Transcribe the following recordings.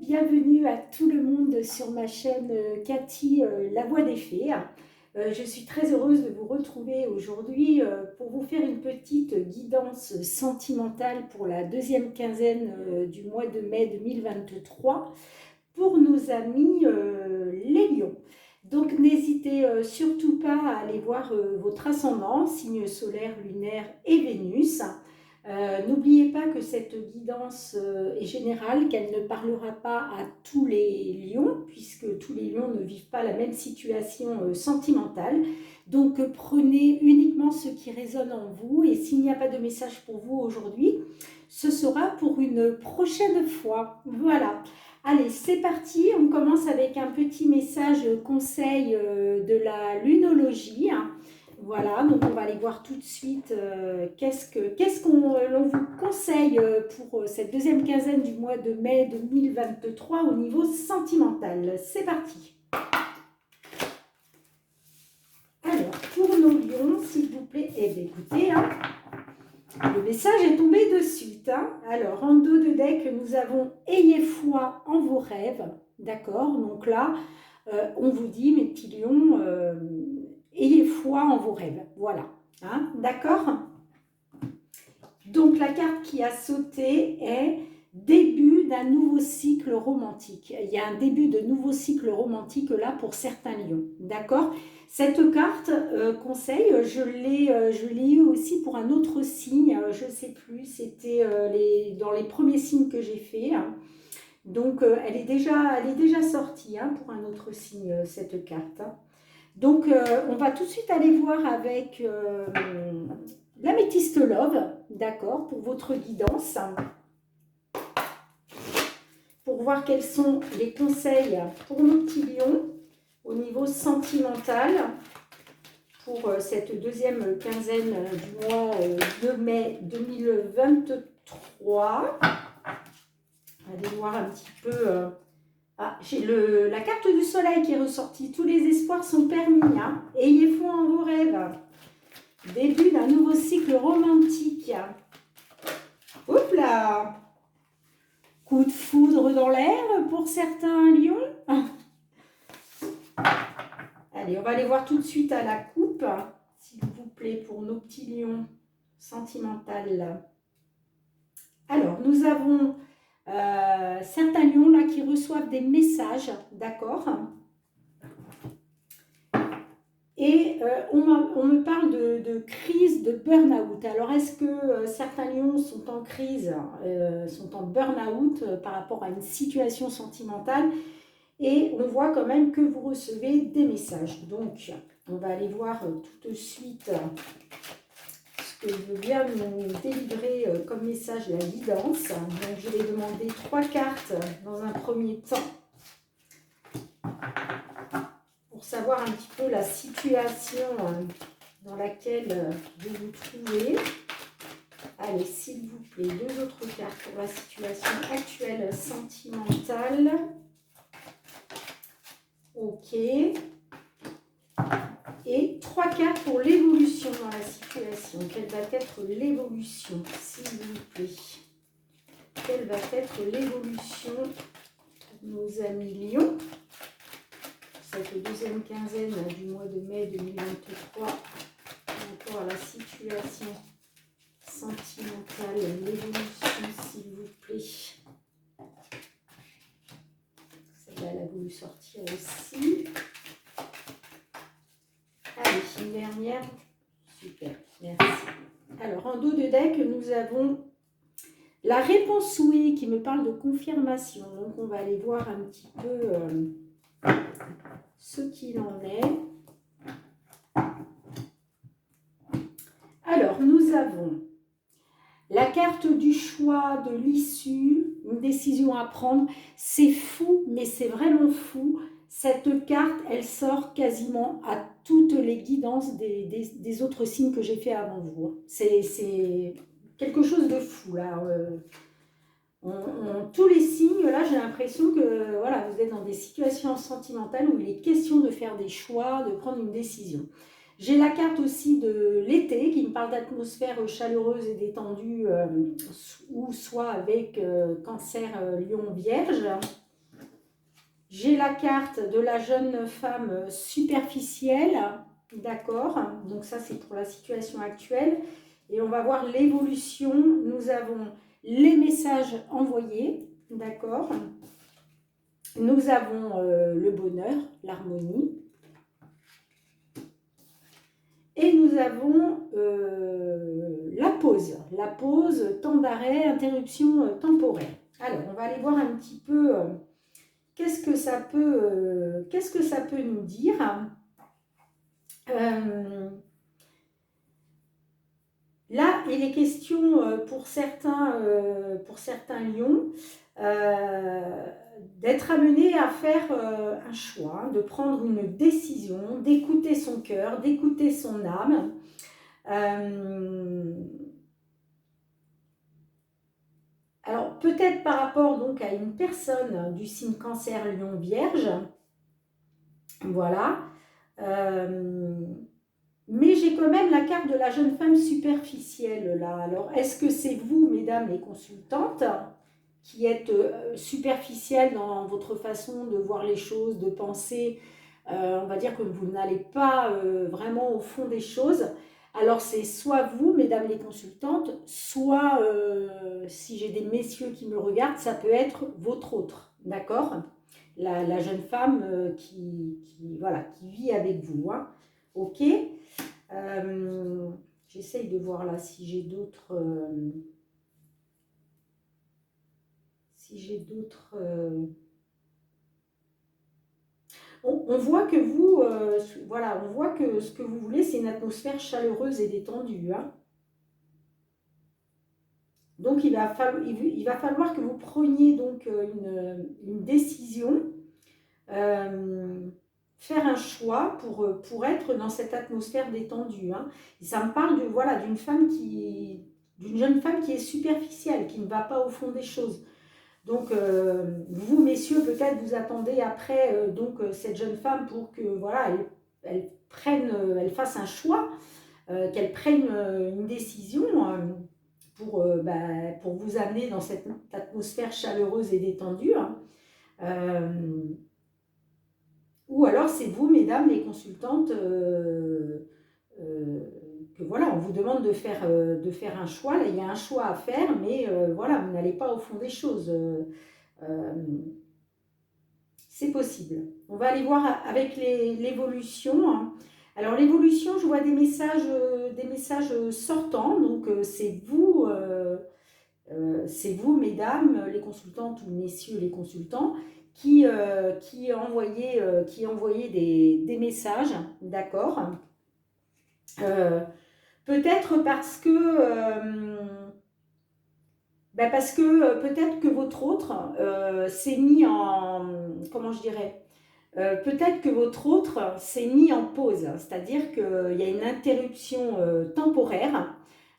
bienvenue à tout le monde sur ma chaîne Cathy, La Voix des Fées. Je suis très heureuse de vous retrouver aujourd'hui pour vous faire une petite guidance sentimentale pour la deuxième quinzaine du mois de mai 2023 pour nos amis les lions. Donc n'hésitez surtout pas à aller voir votre ascendant, signe solaire, lunaire et Vénus. N'oubliez pas que cette guidance est générale, qu'elle ne parlera pas à tous les lions, puisque tous les lions ne vivent pas la même situation sentimentale. Donc prenez uniquement ce qui résonne en vous, et s'il n'y a pas de message pour vous aujourd'hui, ce sera pour une prochaine fois. Voilà. Allez, c'est parti. On commence avec un petit message conseil de la lunologie. Voilà, donc on va aller voir tout de suite qu'est-ce qu'on vous conseille pour cette deuxième quinzaine du mois de mai 2023 au niveau sentimental. C'est parti. Alors, pour nos lions, s'il vous plaît, eh bien, écoutez, le message est tombé de suite. Alors, en dos de deck, nous avons « Ayez foi en vos rêves ». D'accord, donc là, on vous dit, mes petits lions, ayez foi en vos rêves. Voilà, d'accord. Donc, la carte qui a sauté est « Début d'un nouveau cycle romantique ». Il y a un début de nouveau cycle romantique là pour certains lions, d'accord. Cette carte conseil, je l'ai eu aussi pour un autre signe, je ne sais plus, c'était dans les premiers signes que j'ai fait. Donc, elle est déjà sortie pour un autre signe, cette carte. Donc, on va tout de suite aller voir avec l'améthyste Love, d'accord, pour votre guidance. Pour voir quels sont les conseils pour nos petits lions au niveau sentimental pour cette deuxième quinzaine du mois de mai 2023. Allez voir un petit peu. J'ai la carte du soleil qui est ressortie. Tous les espoirs sont permis. Ayez foi en vos rêves. Début d'un nouveau cycle romantique. Hop là! Coup de foudre dans l'air pour certains lions. Allez, on va aller voir tout de suite à la coupe, s'il vous plaît, pour nos petits lions sentimentales. Alors, nous avons certains lions là qui reçoivent des messages, d'accord. Et on me parle de crise, de burn-out. Alors, est-ce que certains lions sont en crise, sont en burn-out par rapport à une situation sentimentale? Et on voit quand même que vous recevez des messages. Donc, on va aller voir tout de suite ce que veut bien nous délivrer comme message la guidance. Donc, je vais demander 3 cartes dans un premier temps pour savoir un petit peu la situation dans laquelle vous vous trouvez. Allez, s'il vous plaît, 2 autres cartes pour la situation actuelle sentimentale. Ok. Et 3 cartes pour l'évolution dans la situation. Quelle va être l'évolution, s'il vous plaît? Quelle va être l'évolution de nos amis lions? Cette deuxième quinzaine du mois de mai 2023 par rapport à la situation sentimentale, l'évolution, s'il vous plaît. Celle-là, elle a voulu sortir aussi. Allez, une dernière. Super, merci. Alors, en dos de deck, nous avons la réponse oui qui me parle de confirmation. Donc, on va aller voir un petit peu ce qu'il en est. Alors, nous avons la carte du choix, de l'issue, une décision à prendre. C'est fou, mais c'est vraiment fou. Cette carte, elle sort quasiment à toutes les guidances des autres signes que j'ai fait avant vous. C'est quelque chose de fou, là. Tous les signes, là, j'ai l'impression que voilà, vous êtes dans des situations sentimentales où il est question de faire des choix, de prendre une décision. J'ai la carte aussi de l'été qui me parle d'atmosphère chaleureuse et détendue, ou soit avec cancer, lion, vierge. J'ai la carte de la jeune femme superficielle, d'accord? Donc ça, c'est pour la situation actuelle. Et on va voir l'évolution. Nous avons les messages envoyés, d'accord? Nous avons le bonheur, l'harmonie. Et nous avons la pause, temps d'arrêt, interruption temporaire. Alors, on va aller voir un petit peu qu'est-ce que ça peut nous dire. Là, il est question pour certains lions d'être amené à faire un choix, de prendre une décision, d'écouter son cœur, d'écouter son âme. Alors, peut-être par rapport donc à une personne du signe Cancer, Lion, Vierge. Voilà. Mais j'ai quand même la carte de la jeune femme superficielle là. Alors, est-ce que c'est vous, mesdames les consultantes, qui êtes superficielle dans votre façon de voir les choses, de penser? On va dire que vous n'allez pas vraiment au fond des choses. Alors, c'est soit vous, mesdames les consultantes, soit, si j'ai des messieurs qui me regardent, ça peut être votre autre, d'accord? La jeune femme voilà, qui vit avec vous, hein. Ok. J'essaye de voir là si j'ai d'autres on voit que vous voilà, on voit que ce que vous voulez, c'est une atmosphère chaleureuse et détendue, hein. Donc il va falloir que vous preniez donc une décision, faire un choix pour être dans cette atmosphère détendue, hein. Et ça me parle voilà, d'une jeune femme qui est superficielle, qui ne va pas au fond des choses. Donc vous, messieurs, peut-être vous attendez après cette jeune femme pour que voilà, elle fasse un choix, qu'elle prenne une décision pour vous amener dans cette atmosphère chaleureuse et détendue, hein. Ou alors c'est vous, mesdames les consultantes, que voilà, on vous demande de faire un choix. Là, il y a un choix à faire, mais voilà, vous n'allez pas au fond des choses. C'est possible. On va aller voir avec l'évolution, hein. Alors l'évolution, je vois des messages sortants, donc c'est vous, mesdames les consultantes, ou messieurs les consultants, qui envoyez des messages, d'accord. Peut-être parce que peut-être que votre autre s'est mis en, comment je dirais, peut-être que votre autre s'est mis en pause, c'est-à-dire qu'il y a une interruption temporaire.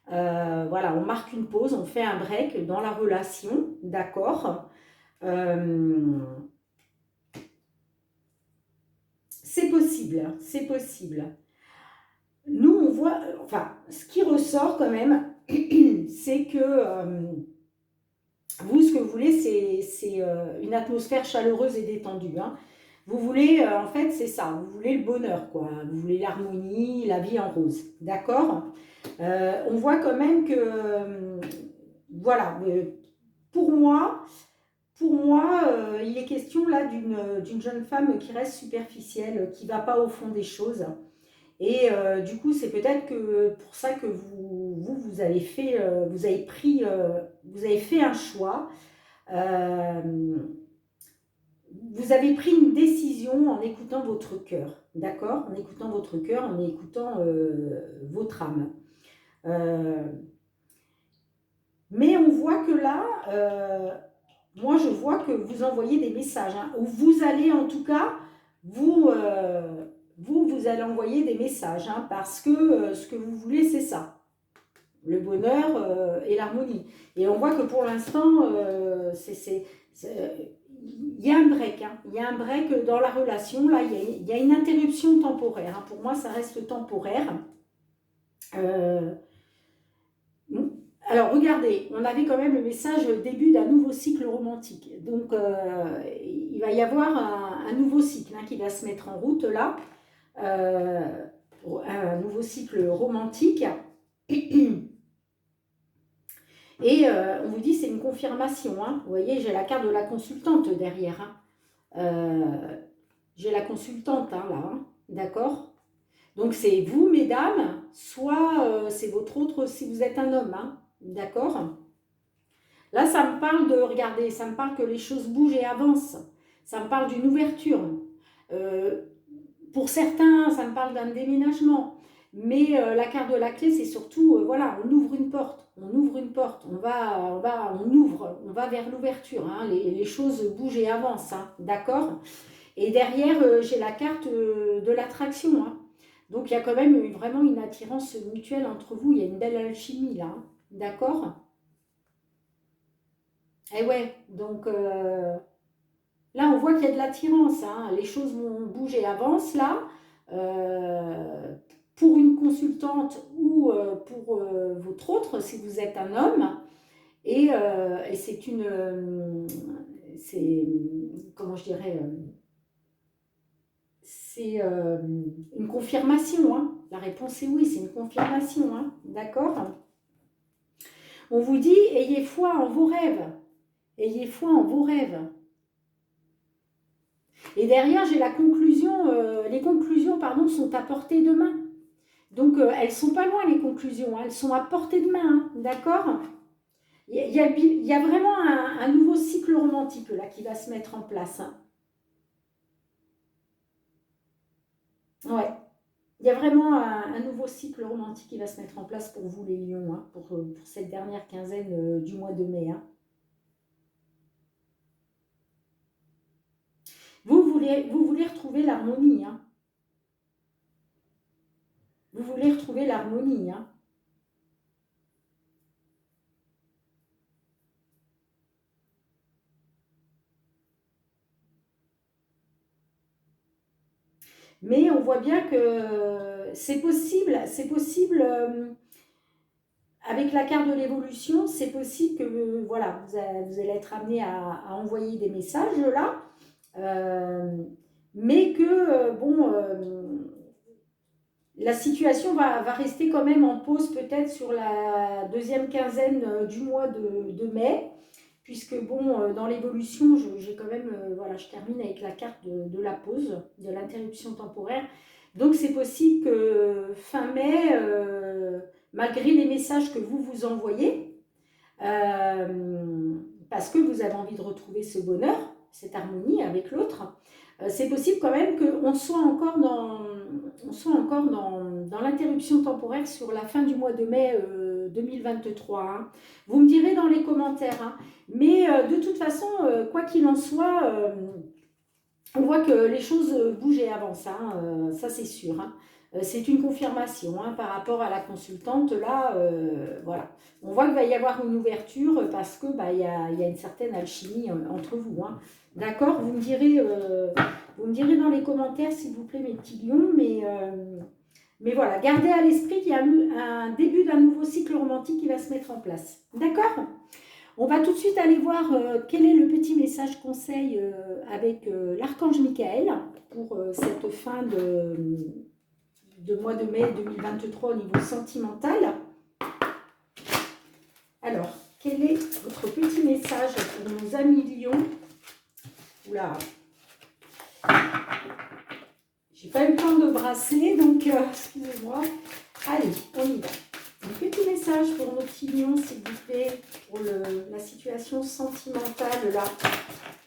Voilà, on marque une pause, on fait un break dans la relation, d'accord. C'est possible, c'est possible. Nous, on voit, enfin, ce qui ressort quand même, c'est que vous, ce que vous voulez, c'est une atmosphère chaleureuse et détendue, hein. Vous voulez, en fait, c'est ça, vous voulez le bonheur, quoi. Vous voulez l'harmonie, la vie en rose, d'accord. On voit quand même que, voilà, pour moi, il est question là d'une jeune femme qui reste superficielle, qui ne va pas au fond des choses. Et du coup, c'est peut-être que pour ça que vous avez fait, vous avez fait un choix. Vous avez pris une décision en écoutant votre cœur, d'accord? En écoutant votre cœur, en écoutant votre âme. Mais on voit que là, moi je vois que vous envoyez des messages, hein, ou vous allez en tout cas, vous allez envoyer des messages, hein, parce que ce que vous voulez, c'est ça, le bonheur et l'harmonie. Et on voit que pour l'instant, il y a un break, hein, il y a un break dans la relation, là, il y a une interruption temporaire, hein. Pour moi, ça reste temporaire. Alors, regardez, on avait quand même le message début d'un nouveau cycle romantique. Donc, il va y avoir un nouveau cycle hein, qui va se mettre en route là. Euh, un nouveau cycle romantique. Et on vous dit c'est une confirmation. Hein. Vous voyez, j'ai la carte de la consultante derrière. Hein. J'ai la consultante hein, là. Hein. D'accord. Donc c'est vous, mesdames, soit c'est votre autre si vous êtes un homme. Hein. D'accord. Là, ça me parle de, regardez, ça me parle que les choses bougent et avancent. Ça me parle d'une ouverture. Euh, pour certains, ça me parle d'un déménagement. Mais la carte de la clé, c'est surtout, voilà, on ouvre une porte, on ouvre une porte, on ouvre, on va vers l'ouverture. Hein, les choses bougent et avancent, hein, d'accord. Et derrière, j'ai la carte de l'attraction. Hein. Donc il y a quand même vraiment une attirance mutuelle entre vous. Il y a une belle alchimie là, hein, d'accord. Et ouais, donc là, on voit qu'il y a de l'attirance. Hein. Les choses vont bouger et avancent là. Euh, pour une consultante ou pour votre autre, si vous êtes un homme. Et c'est une. C'est. Comment je dirais c'est une confirmation. Hein. La réponse est oui, c'est une confirmation. Hein. D'accord. On vous dit ayez foi en vos rêves. Ayez foi en vos rêves. Et derrière, j'ai la conclusion, les conclusions pardon, sont à portée de main. Donc, elles ne sont pas loin, les conclusions, hein, elles sont à portée de main, hein, d'accord. Il y a vraiment un nouveau cycle romantique là qui va se mettre en place. Hein. Ouais, il y a vraiment un nouveau cycle romantique qui va se mettre en place pour vous, les lions, hein, pour cette dernière quinzaine du mois de mai. Hein. Vous voulez retrouver l'harmonie. Hein. Vous voulez retrouver l'harmonie. Hein. Mais on voit bien que c'est possible avec la carte de l'évolution, c'est possible que voilà, vous allez être amené à envoyer des messages là, euh, mais que bon, la situation va rester quand même en pause peut-être sur la deuxième quinzaine du mois de mai, puisque bon, dans l'évolution, j'ai quand même, voilà, je termine avec la carte de la pause, de l'interruption temporaire. Donc c'est possible que fin mai, malgré les messages que vous vous envoyez, parce que vous avez envie de retrouver ce bonheur, cette harmonie avec l'autre, c'est possible quand même qu'on soit encore dans l'interruption temporaire sur la fin du mois de mai 2023. Hein. Vous me direz dans les commentaires. Hein. Mais de toute façon, quoi qu'il en soit, on voit que les choses bougent et avancent. Hein, ça, c'est sûr. Hein. C'est une confirmation hein, par rapport à la consultante. Là, voilà. On voit qu'il va y avoir une ouverture parce que bah, y a une certaine alchimie entre vous. Hein. D'accord. Vous me direz dans les commentaires, s'il vous plaît, mes petits lions. Mais voilà, gardez à l'esprit qu'il y a un début d'un nouveau cycle romantique qui va se mettre en place. D'accord. On va tout de suite aller voir quel est le petit message conseil avec l'archange Michael pour cette fin de mois de mai 2023 au niveau sentimental. Alors, quel est votre petit message pour nos amis lions? Oula, j'ai pas eu le temps de brasser, donc excusez-moi. Allez, on y va. Un petit message pour nos petits lions, s'il vous plaît, pour la situation sentimentale là.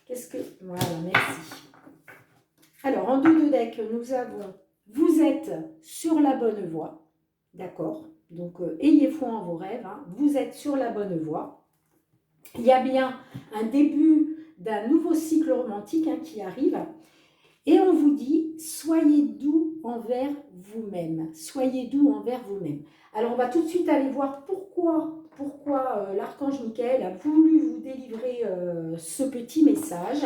Qu'est-ce que... Voilà, merci. Alors, en dos de deck, nous avons... Vous êtes sur la bonne voie. D'accord. Donc, ayez foi en vos rêves. Hein. Vous êtes sur la bonne voie. Il y a bien un début d'un nouveau cycle romantique hein, qui arrive. Et on vous dit, soyez doux envers vous-même. Soyez doux envers vous-même. Alors, on va tout de suite aller voir pourquoi l'archange Michael a voulu vous délivrer ce petit message.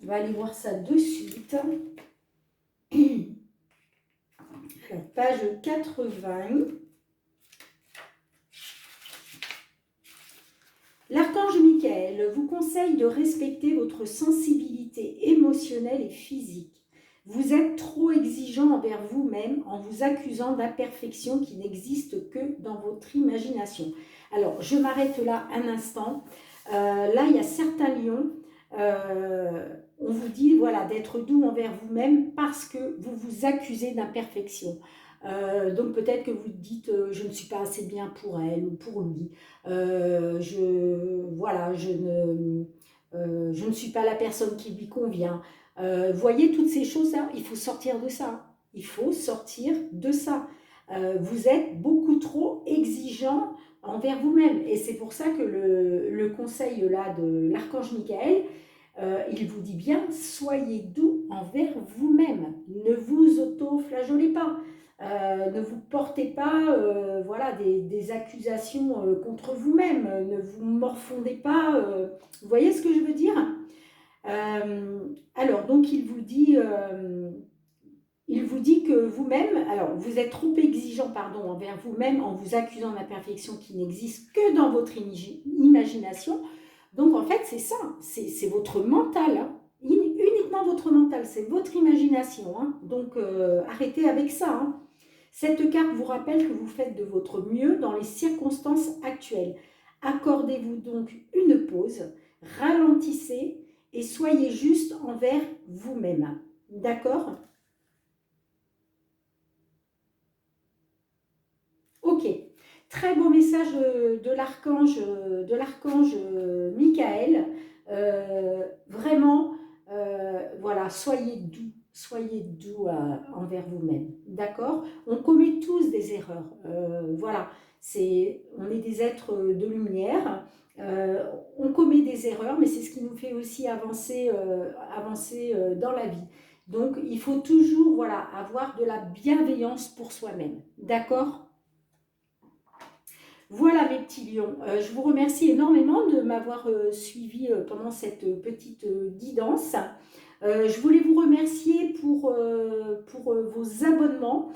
On va aller voir ça de suite. Alors, page 80. L'archange Michael vous conseille de respecter votre sensibilité émotionnelle et physique. Vous êtes trop exigeant envers vous-même en vous accusant d'imperfections qui n'existent que dans votre imagination. Alors, je m'arrête là un instant. Là, il y a certains lions. On vous dit voilà, d'être doux envers vous-même parce que vous vous accusez d'imperfection. Donc peut-être que vous dites je ne suis pas assez bien pour elle ou pour lui. Voilà, je ne suis pas la personne qui lui convient. Voyez toutes ces choses-là, il faut sortir de ça. Il faut sortir de ça. Vous êtes beaucoup trop exigeant envers vous-même. Et c'est pour ça que le conseil là de l'archange Michael, il vous dit bien, soyez doux envers vous-même. Ne vous auto-flageolez pas. Ne vous portez pas voilà, des accusations contre vous-même. Ne vous morfondez pas. Vous voyez ce que je veux dire? Alors, donc, il vous dit que vous-même, alors vous êtes trop exigeant pardon, envers vous-même en vous accusant d'imperfection qui n'existe que dans votre imagination. Donc en fait, c'est ça, c'est votre mental, hein. Uniquement votre mental, c'est votre imagination. Hein. Donc arrêtez avec ça. Hein. Cette carte vous rappelle que vous faites de votre mieux dans les circonstances actuelles. Accordez-vous donc une pause, ralentissez et soyez juste envers vous-même. D'accord? Ok. Très beau message de l'archange Michael. Vraiment, voilà, soyez doux envers vous-même. D'accord? On commet tous des erreurs. Voilà, on est des êtres de lumière. On commet des erreurs, mais c'est ce qui nous fait aussi avancer dans la vie. Donc, il faut toujours, voilà, avoir de la bienveillance pour soi-même. D'accord? Voilà mes petits lions, je vous remercie énormément de m'avoir suivi pendant cette petite guidance. Je voulais vous remercier pour vos abonnements.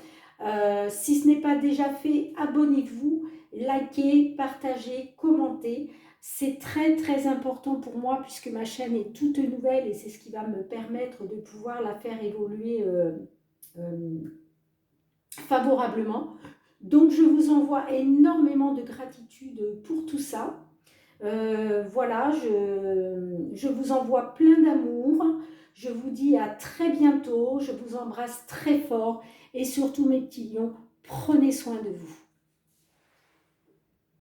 Si ce n'est pas déjà fait, abonnez-vous, likez, partagez, commentez. C'est très très important pour moi puisque ma chaîne est toute nouvelle et c'est ce qui va me permettre de pouvoir la faire évoluer euh, favorablement. Donc je vous envoie énormément de gratitude pour tout ça. Voilà, je vous envoie plein d'amour. Je vous dis à très bientôt. Je vous embrasse très fort. Et surtout mes petits lions, prenez soin de vous.